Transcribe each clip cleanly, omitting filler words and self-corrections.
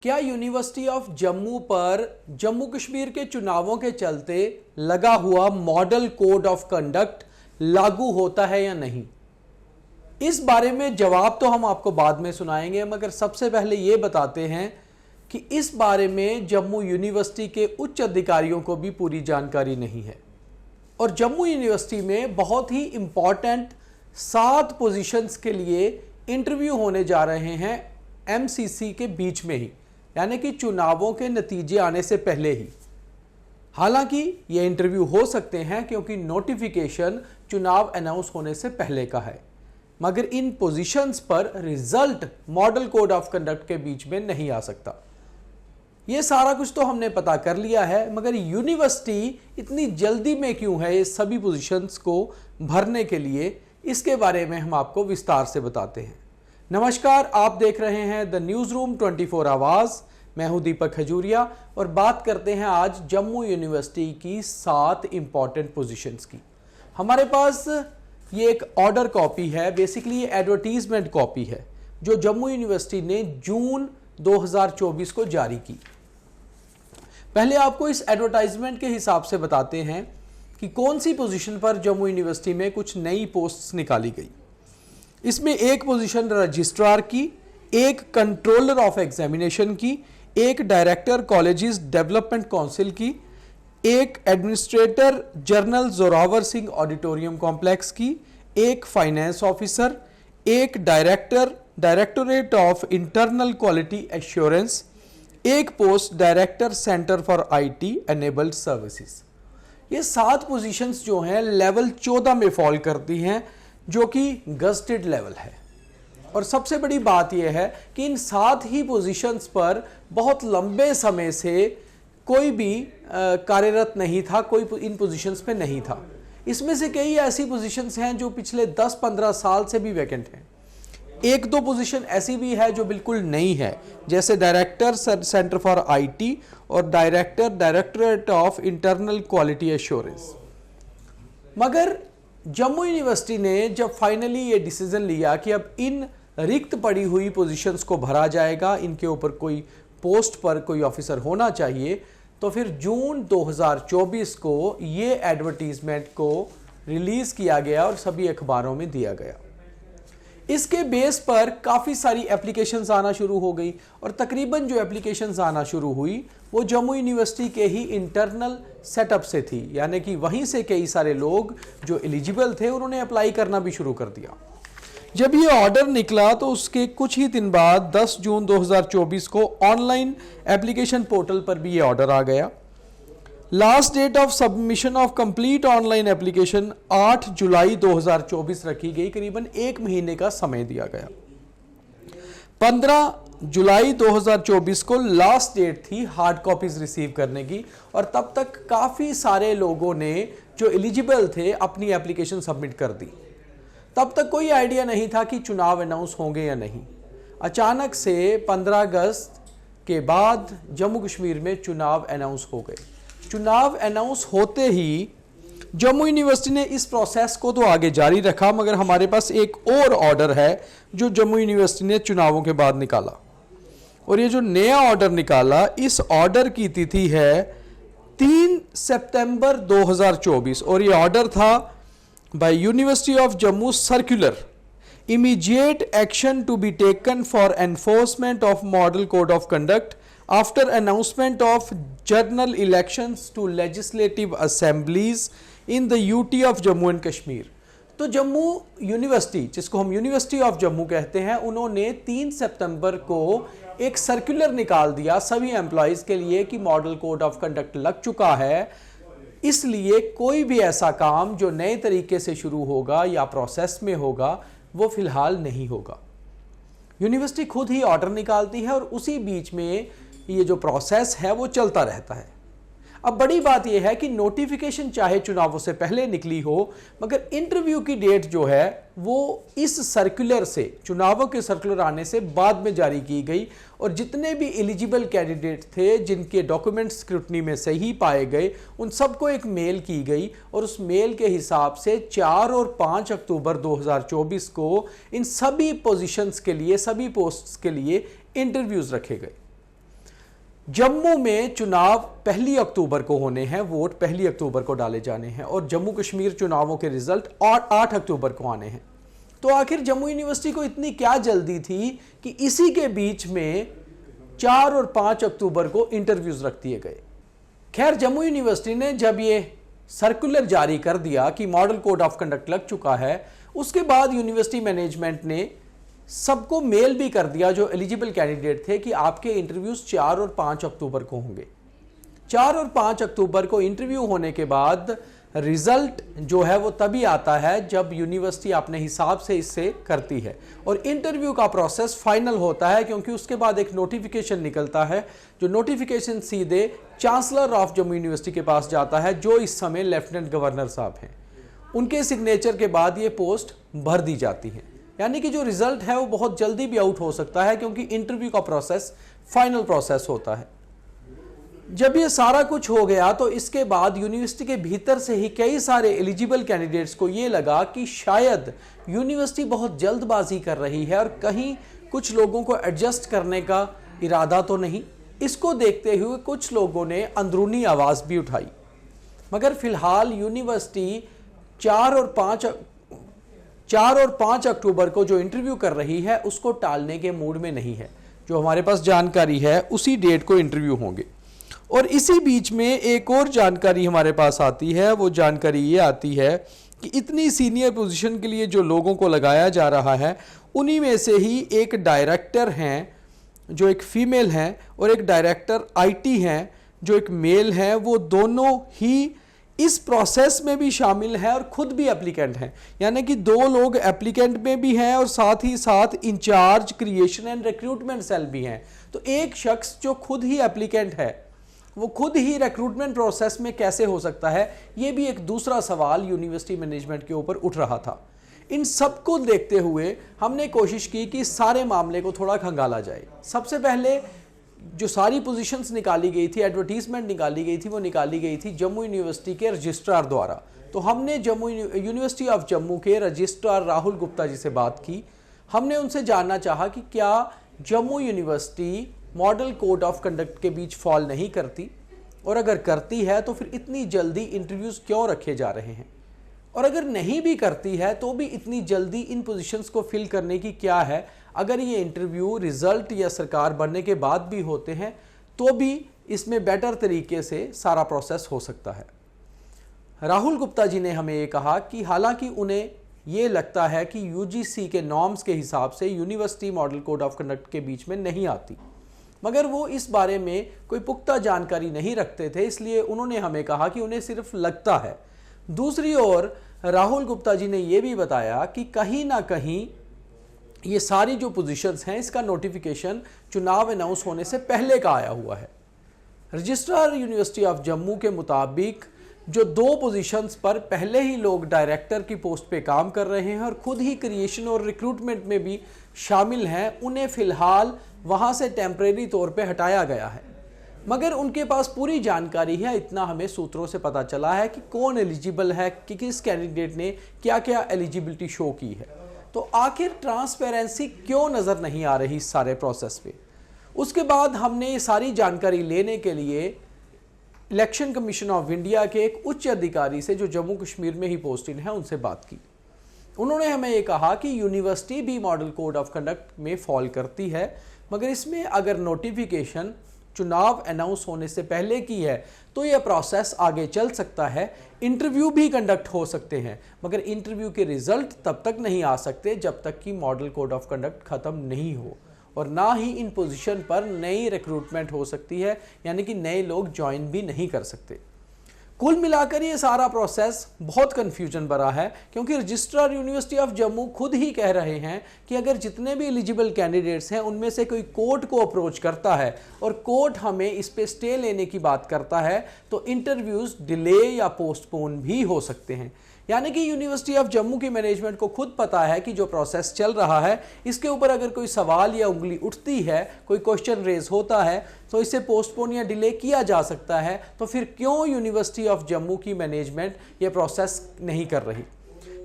क्या university of Jammu पर जम्मू कश्मीर के चुनावों के चलते लगा हुआ मॉडल कोड ऑफ कंडक्ट लागू होता है या नहीं? इस बारे में जवाब तो हम आपको बाद में सुनाएंगे, मगर सबसे पहले ये बताते हैं कि इस बारे में जम्मू यूनिवर्सिटी के उच्च अधिकारियों को भी पूरी जानकारी नहीं है। और जम्मू यूनिवर्सिटी में बहुत ही इंपॉर्टेंट 7 पोजीशंस के लिए इंटरव्यू होने जा रहे हैं एमसीसी के बीच में ही, यानी कि चुनावों के नतीजे आने से पहले ही। हालांकि ये इंटरव्यू हो सकते हैं क्योंकि नोटिफिकेशन चुनाव अनाउंस होने से पहले का है, मगर इन पोजीशंस पर result model code of conduct के बीच में नहीं आ सकता। ये सारा कुछ तो हमने पता कर लिया है, मगर यूनिवर्सिटी इतनी जल्दी में क्यों है ये सभी पोजीशंस को भरने के लिए, इसके बारे में हम आपको विस्तार से बताते हैं। नमस्कार, आप देख रहे हैं द न्यूज़ रूम 24 आवाज़। मैं हूं दीपक खजूरिया और बात करते हैं आज जम्मू यूनिवर्सिटी की 7 इंपॉर्टेंट पोजीशंस की। हमारे पास ये एक ऑर्डर कॉपी है, बेसिकली ये एडवर्टीजमेंट कॉपी है जो जम्मू यूनिवर्सिटी ने जून 2024 को जारी की। पहले आपको इस एडवर्टाइजमेंट के हिसाब से बताते हैं कि कौन सी पोजीशन पर जम्मू यूनिवर्सिटी में कुछ नई पोस्ट्स निकाली गई। इसमें एक पोजीशन रजिस्ट्रार की, एक कंट्रोलर ऑफ एग्जामिनेशन की, एक डायरेक्टर कॉलेजेस डेवलपमेंट काउंसिल की, एक administrator general Zorawar Singh auditorium complex की, एक फाइनेंस ऑफिसर, एक directorate of internal quality assurance, एक post director centre for IT enabled services. ये 7 पोजीशंस जो हैं लेवल 14 में फॉल करती हैं, जो कि गस्टेड लेवल है। और सबसे बड़ी बात यह है कि इन 7 ही पोजीशंस पर बहुत लंबे समय से कोई भी कार्यरत नहीं था, कोई इन पोजीशंस पे नहीं था। इसमें से कई ऐसी पोजीशंस हैं जो पिछले 10-15 साल से भी वैकेंट हैं। 1-2 पोजीशन ऐसी भी है जो बिल्कुल नई है, जैसे डायरेक्टर सेंटर फॉर आईटी और directorate of internal quality assurance. मगर जम्मू यूनिवर्सिटी ने जब फाइनली ये डिसीजन लिया कि अब इन रिक्त पड़ी हुई पोजीशंस को भरा जाएगा, इनके ऊपर कोई पोस्ट पर कोई ऑफिसर होना चाहिए, तो फिर जून 2024 को ये एडवर्टीजमेंट को रिलीज किया गया और सभी अखबारों में दिया गया। इसके बेस पर काफ़ी सारी एप्लीकेशंस आना शुरू हो गई और तकरीबन जो एप्लीकेशंस आना शुरू हुई वो जम्मू यूनिवर्सिटी के ही इंटरनल सेटअप से थी, यानी कि वहीं से कई सारे लोग जो एलिजिबल थे उन्होंने अप्लाई करना भी शुरू कर दिया। जब ये ऑर्डर निकला तो उसके कुछ ही दिन बाद 10 जून 2024 को ऑनलाइन एप्लीकेशन पोर्टल पर भी ये ऑर्डर आ गया। Last date of submission of complete online application 8 जुलाई 2024 रखी गई, करीबन 1 महीने का समय दिया गया। 15 जुलाई 2024 को लास्ट डेट थी हार्ड कॉपीज रिसीव करने की, और तब तक काफ़ी सारे लोगों ने जो एलिजिबल थे अपनी एप्लीकेशन सबमिट कर दी। तब तक कोई आइडिया नहीं था कि चुनाव अनाउंस होंगे या नहीं। अचानक से 15 अगस्त के बाद जम्मू कश्मीर में चुनाव अनाउंस हो गए। चुनाव अनाउंस होते ही जम्मू यूनिवर्सिटी ने इस प्रोसेस को तो आगे जारी रखा, मगर हमारे पास एक और ऑर्डर है जो जम्मू यूनिवर्सिटी ने चुनावों के बाद निकाला। और ये जो नया ऑर्डर निकाला, इस ऑर्डर की तिथि है 3 सितंबर 2024 और ये ऑर्डर था by university of Jammu circular immediate action to be taken for enforcement of model code of conduct after announcement of general elections to legislative assemblies in the UT of Jammu and Kashmir. तो Jammu university, जिसको हम university of Jammu कहते हैं, उन्होंने 3 सितंबर को एक circular निकाल दिया सभी एम्प्लॉयज़ के लिए कि मॉडल कोड ऑफ कंडक्ट लग चुका है, इसलिए कोई भी ऐसा काम जो नए तरीके से शुरू होगा या प्रोसेस में होगा वो फिलहाल नहीं होगा। यूनिवर्सिटी खुद ही ऑर्डर निकालती है और उसी बीच में ये जो प्रोसेस है वो चलता रहता है। अब बड़ी बात यह है कि नोटिफिकेशन चाहे चुनावों से पहले निकली हो, मगर इंटरव्यू की डेट जो है वो इस सर्कुलर से, चुनावों के सर्कुलर आने से बाद में जारी की गई। और जितने भी एलिजिबल कैंडिडेट थे जिनके डॉक्यूमेंट स्क्रूटनी में सही पाए गए, उन सबको एक मेल की गई और उस मेल के हिसाब से 4 और 5 अक्टूबर 2024 को इन सभी पोजीशंस के लिए, सभी पोस्ट्स के लिए इंटरव्यूज रखे गए। जम्मू में चुनाव 1 अक्टूबर को होने हैं, वोट 1 अक्टूबर को डाले जाने हैं और जम्मू कश्मीर चुनावों के रिजल्ट और 8 अक्टूबर को आने हैं। तो आखिर जम्मू यूनिवर्सिटी को इतनी क्या जल्दी थी कि इसी के बीच में 4 और 5 अक्टूबर को इंटरव्यूज रख दिए गए। खैर, जम्मू यूनिवर्सिटी ने जब ये सर्कुलर जारी कर दिया कि मॉडल कोड ऑफ कंडक्ट लग चुका है, उसके बाद यूनिवर्सिटी मैनेजमेंट ने सबको मेल भी कर दिया जो एलिजिबल कैंडिडेट थे कि आपके इंटरव्यूज 4 और 5 अक्टूबर को होंगे। 4 और 5 अक्टूबर को इंटरव्यू होने के बाद रिजल्ट जो है वो तभी आता है जब यूनिवर्सिटी अपने हिसाब से इससे करती है और इंटरव्यू का प्रोसेस फाइनल होता है, क्योंकि उसके बाद एक नोटिफिकेशन निकलता है जो नोटिफिकेशन सीधे चांसलर ऑफ जम्मू यूनिवर्सिटी के पास जाता है, जो इस समय लेफ्टिनेंट गवर्नर साहब हैं। उनके सिग्नेचर के बाद ये पोस्ट भर दी जाती है। यानी कि जो रिजल्ट है वो बहुत जल्दी भी आउट हो सकता है, क्योंकि इंटरव्यू का प्रोसेस फाइनल प्रोसेस होता है। जब ये सारा कुछ हो गया तो इसके बाद यूनिवर्सिटी के भीतर से ही कई सारे एलिजिबल कैंडिडेट्स को ये लगा कि शायद यूनिवर्सिटी बहुत जल्दबाजी कर रही है और कहीं कुछ लोगों को एडजस्ट करने का इरादा तो नहीं। इसको देखते हुए कुछ लोगों ने अंदरूनी आवाज़ भी उठाई, मगर फिलहाल यूनिवर्सिटी 4 और 5 अक्टूबर को जो इंटरव्यू कर रही है उसको टालने के मूड में नहीं है। जो हमारे पास जानकारी है उसी डेट को इंटरव्यू होंगे। और इसी बीच में एक और जानकारी हमारे पास आती है। वो जानकारी ये आती है कि इतनी सीनियर पोजीशन के लिए जो लोगों को लगाया जा रहा है उन्हीं में से ही एक डायरेक्टर हैं जो एक फीमेल हैं और एक डायरेक्टर आईटी हैं जो एक मेल हैं। वो दोनों ही इस प्रोसेस में भी शामिल हैं और खुद भी एप्लीकेंट हैं। यानी कि 2 लोग एप्लीकेंट में भी हैं और साथ ही साथ incharge creation and recruitment cell भी हैं। तो एक शख्स जो खुद ही एप्लीकेंट है वो खुद ही रिक्रूटमेंट प्रोसेस में कैसे हो सकता है, ये भी एक दूसरा सवाल यूनिवर्सिटी मैनेजमेंट के ऊपर उठ रहा था। इन सब को देखते हुए हमने कोशिश की कि सारे मामले को थोड़ा खंगाला जाए। सबसे पहले जो सारी पोजीशंस निकाली गई थी, एडवर्टीजमेंट निकाली गई थी, वो निकाली गई थी जम्मू यूनिवर्सिटी के रजिस्ट्रार द्वारा। तो हमने जम्मू यूनिवर्सिटी ऑफ जम्मू के रजिस्ट्रार राहुल गुप्ता जी से बात की। हमने उनसे जानना चाहा कि क्या Jammu university model code of conduct के बीच फॉल नहीं करती, और अगर करती है तो फिर इतनी जल्दी इंटरव्यूज क्यों रखे जा रहे हैं, और अगर नहीं भी करती है तो भी इतनी जल्दी इन पोजीशंस को फिल करने की क्या है। अगर ये इंटरव्यू रिजल्ट या सरकार बनने के बाद भी होते हैं तो भी इसमें बेटर तरीके से सारा प्रोसेस हो सकता है। राहुल गुप्ता जी ने हमें ये कहा कि हालांकि उन्हें ये लगता है कि यूजीसी के नॉर्म्स के हिसाब से university model code of conduct के बीच में नहीं आती, मगर वो इस बारे में कोई पुख्ता जानकारी नहीं रखते थे, इसलिए उन्होंने हमें कहा कि उन्हें सिर्फ लगता है। दूसरी ओर राहुल गुप्ता जी ने यह भी बताया कि कहीं ना कहीं ये सारी जो पोजीशंस हैं इसका नोटिफिकेशन चुनाव अनाउंस होने से पहले का आया हुआ है। रजिस्ट्रार यूनिवर्सिटी ऑफ जम्मू के मुताबिक जो 2 पोजीशंस पर पहले ही लोग डायरेक्टर की पोस्ट पे काम कर रहे हैं और खुद ही क्रिएशन और रिक्रूटमेंट में भी शामिल हैं, उन्हें फिलहाल वहां से टेम्परेरी तौर पे हटाया गया है। मगर उनके पास पूरी जानकारी है, इतना हमें सूत्रों से पता चला है कि कौन एलिजिबल है, कि किस कैंडिडेट ने क्या क्या एलिजिबिलिटी शो की है। तो आखिर ट्रांसपेरेंसी क्यों नज़र नहीं आ रही इस सारे प्रोसेस पे। उसके बाद हमने ये सारी जानकारी लेने के लिए इलेक्शन कमीशन ऑफ इंडिया के एक उच्च अधिकारी से जो जम्मू कश्मीर में ही पोस्टिंग है उनसे बात की। उन्होंने हमें ये कहा कि यूनिवर्सिटी भी मॉडल कोड ऑफ कंडक्ट में फॉल करती है, मगर इसमें अगर नोटिफिकेशन चुनाव अनाउंस होने से पहले की है तो यह प्रोसेस आगे चल सकता है। इंटरव्यू भी कंडक्ट हो सकते हैं, मगर इंटरव्यू के रिजल्ट तब तक नहीं आ सकते जब तक कि मॉडल कोड ऑफ कंडक्ट खत्म नहीं हो, और ना ही इन पोजीशन पर नई रिक्रूटमेंट हो सकती है, यानी कि नए लोग ज्वाइन भी नहीं कर सकते। कुल मिलाकर ये सारा प्रोसेस बहुत कंफ्यूजन भरा है, क्योंकि रजिस्ट्रार यूनिवर्सिटी ऑफ जम्मू खुद ही कह रहे हैं कि अगर जितने भी एलिजिबल कैंडिडेट्स हैं उनमें से कोई कोर्ट को अप्रोच करता है और कोर्ट हमें इस पे स्टे लेने की बात करता है तो इंटरव्यूज डिले या पोस्टपोन भी हो सकते हैं। यानी कि यूनिवर्सिटी ऑफ जम्मू की मैनेजमेंट को खुद पता है कि जो प्रोसेस चल रहा है इसके ऊपर अगर कोई सवाल या उंगली उठती है, कोई क्वेश्चन रेज होता है तो इसे पोस्टपोन या डिले किया जा सकता है। तो फिर क्यों यूनिवर्सिटी ऑफ जम्मू की मैनेजमेंट ये प्रोसेस नहीं कर रही।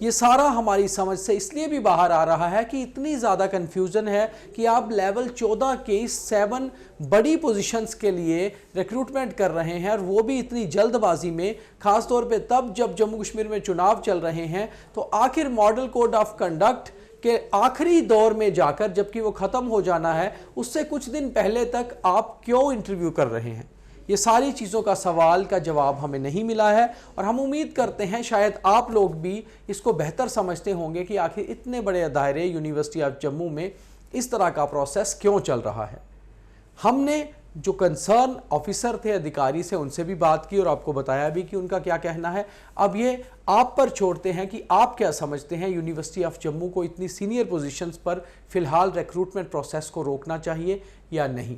ये सारा हमारी समझ से इसलिए भी बाहर आ रहा है कि इतनी ज़्यादा कन्फ्यूज़न है कि आप लेवल 14 के 7 बड़ी पोजीशंस के लिए रिक्रूटमेंट कर रहे हैं, और वो भी इतनी जल्दबाजी में, ख़ास तौर पे तब जब जम्मू कश्मीर में चुनाव चल रहे हैं। तो आखिर मॉडल कोड ऑफ कंडक्ट के आखिरी दौर में जाकर, जबकि वो ख़त्म हो जाना है, उससे कुछ दिन पहले तक आप क्यों इंटरव्यू कर रहे हैं? ये सारी चीज़ों का सवाल का जवाब हमें नहीं मिला है, और हम उम्मीद करते हैं शायद आप लोग भी इसको बेहतर समझते होंगे कि आखिर इतने बड़े दायरे यूनिवर्सिटी ऑफ जम्मू में इस तरह का प्रोसेस क्यों चल रहा है। हमने जो कंसर्न ऑफिसर थे, अधिकारी से, उनसे भी बात की और आपको बताया भी कि उनका क्या कहना है। अब ये आप पर छोड़ते हैं कि आप क्या समझते हैं, यूनिवर्सिटी ऑफ जम्मू को इतनी सीनियर पोजीशंस पर फिलहाल रिक्रूटमेंट प्रोसेस को रोकना चाहिए या नहीं,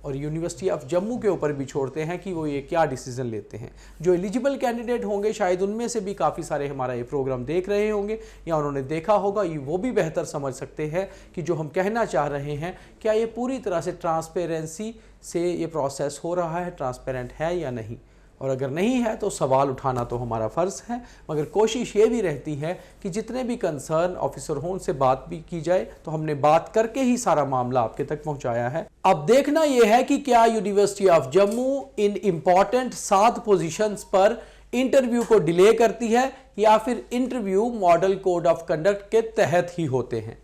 और यूनिवर्सिटी ऑफ जम्मू के ऊपर भी छोड़ते हैं कि वो ये क्या डिसीजन लेते हैं। जो एलिजिबल कैंडिडेट होंगे, शायद उनमें से भी काफ़ी सारे हमारा ये प्रोग्राम देख रहे होंगे या उन्होंने देखा होगा, ये वो भी बेहतर समझ सकते हैं कि जो हम कहना चाह रहे हैं, क्या ये पूरी तरह से ट्रांसपेरेंसी से ये प्रोसेस हो रहा है, ट्रांसपेरेंट है या नहीं। और अगर नहीं है तो सवाल उठाना तो हमारा फ़र्ज़ है, मगर कोशिश ये भी रहती है कि जितने भी कंसर्न ऑफिसर हों उनसे बात भी की जाए। तो हमने बात करके ही सारा मामला आपके तक पहुंचाया है। अब देखना यह है कि क्या university of Jammu in important 7 positions पर इंटरव्यू को डिले करती है, या फिर interview model code of conduct के तहत ही होते हैं।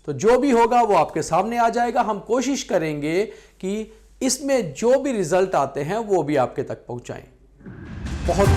तो जो भी होगा वो आपके सामने आ जाएगा। हम कोशिश करेंगे कि इसमें जो भी रिजल्ट आते हैं वो भी आपके तक पहुंचाएं। बहुत